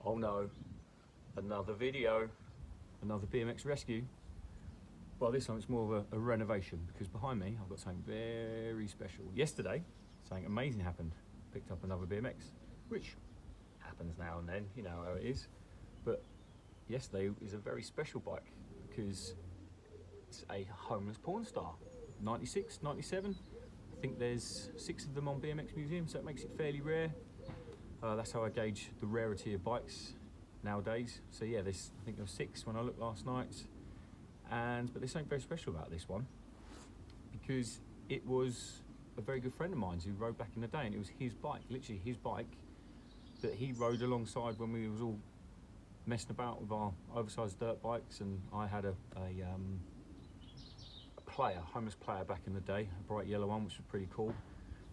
Oh no, another video, another BMX rescue. Well, this time it's more of a renovation, because behind me I've got something very special. Yesterday, something amazing happened. Picked up another BMX, which happens now and then, you know how it is. But yesterday is a very special bike because it's a Homeless Pornstar, 96, 97. I think there's 6 of them on BMX Museum, so it makes it fairly rare. That's how I gauge the rarity of bikes nowadays. So yeah, I think there were 6 when I looked last night. But there's something very special about this one because it was a very good friend of mine who rode back in the day, and it was his bike, literally his bike, that he rode alongside when we was all messing about with our oversized dirt bikes. And I had a homeless player back in the day, a bright yellow one, which was pretty cool.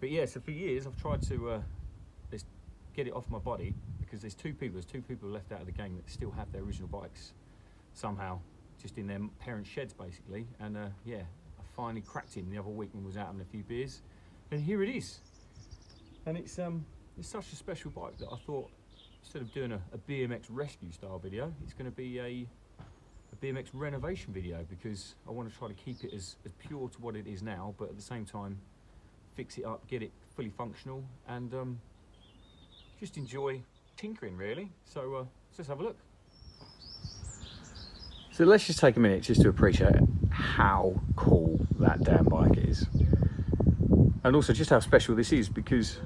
But yeah, so for years I've tried to get it off my body, because there's two people left out of the gang that still have their original bikes somehow, just in their parents' sheds basically. And yeah, I finally cracked him the other week when we was out having a few beers, and here it is. And it's such a special bike that I thought, instead of doing a BMX rescue style video, it's going to be a BMX renovation video, because I want to try to keep it as pure to what it is now, but at the same time fix it up, get it fully functional, and just enjoy tinkering really. So let's have a look. So let's just take a minute just to appreciate how cool that damn bike is, and also just how special this is, because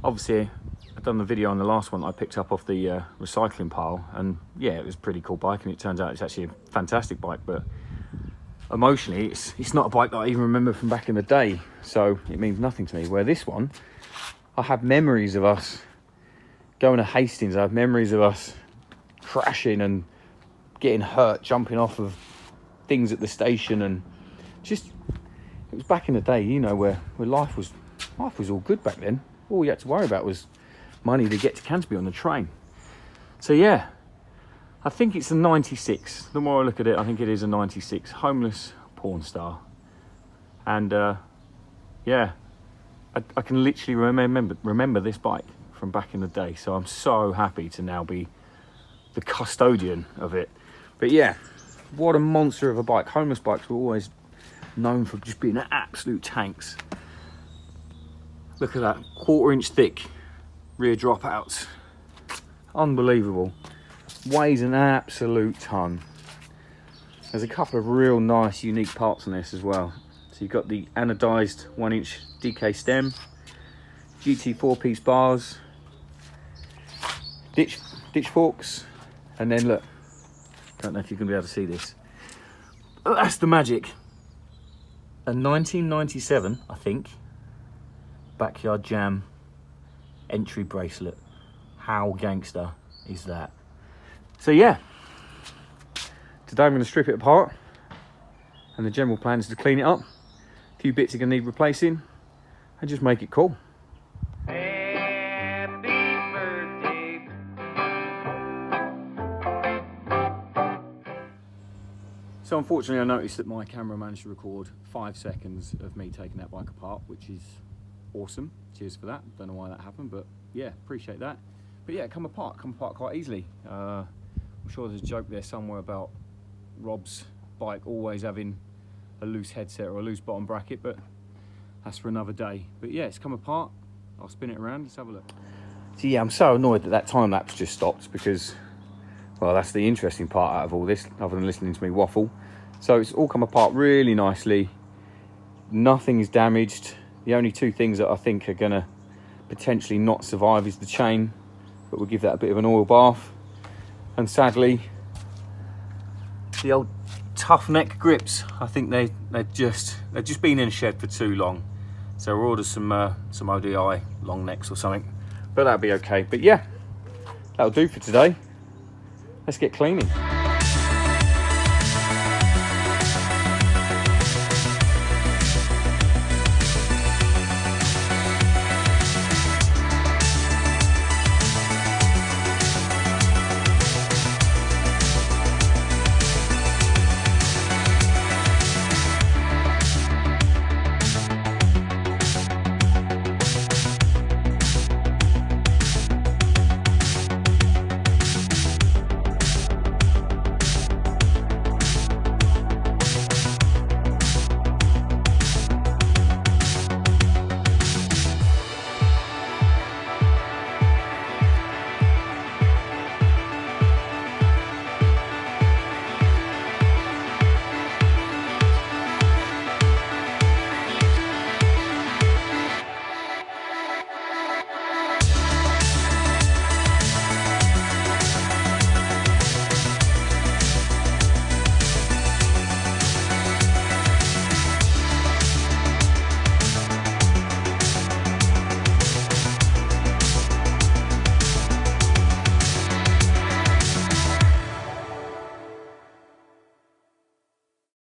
obviously I've done the video on the last one that I picked up off the recycling pile, and yeah, it was a pretty cool bike, and it turns out it's actually a fantastic bike. But emotionally, it's not a bike that I even remember from back in the day, so it means nothing to me. Where this one, I have memories of us going to Hastings. I have memories of us crashing and getting hurt, jumping off of things at the station, and just, it was back in the day, you know, where life was all good back then. All we had to worry about was money to get to Canterbury on the train. So yeah, I think it's a 96. The more I look at it, I think it is a 96 Homeless Pornstar. And yeah, I can literally remember this bike from back in the day. So I'm so happy to now be the custodian of it. But yeah, what a monster of a bike. Homeless bikes were always known for just being absolute tanks. Look at that, 1/4 inch thick rear dropouts. Unbelievable. Weighs an absolute ton. There's a couple of real nice unique parts on this as well. So you've got the anodized 1 inch DK stem, GT 4-piece bars, ditch forks, and then look, don't know if you're going to be able to see this, but that's the magic. A 1997, I think, Backyard Jam entry bracelet. How gangster is that? So yeah, today I'm going to strip it apart, and the general plan is to clean it up. A few bits are going to need replacing, and just make it cool. So unfortunately I noticed that my camera managed to record 5 seconds of me taking that bike apart, which is awesome. Cheers for that. Don't know why that happened, but yeah, appreciate that. But yeah, come apart quite easily. I'm sure there's a joke there somewhere about Rob's bike always having a loose headset or a loose bottom bracket, but that's for another day. But yeah, it's come apart. I'll spin it around. Let's have a look. So yeah, I'm so annoyed that time lapse just stopped, because, well, that's the interesting part out of all this, other than listening to me waffle. So it's all come apart really nicely. Nothing is damaged. The only 2 things that I think are gonna potentially not survive is the chain, but we'll give that a bit of an oil bath. And sadly, the old tough neck grips, I think they've just been in a shed for too long. So we'll order some ODI long necks or something, but that'll be okay. But yeah, that'll do for today. Let's get cleaning.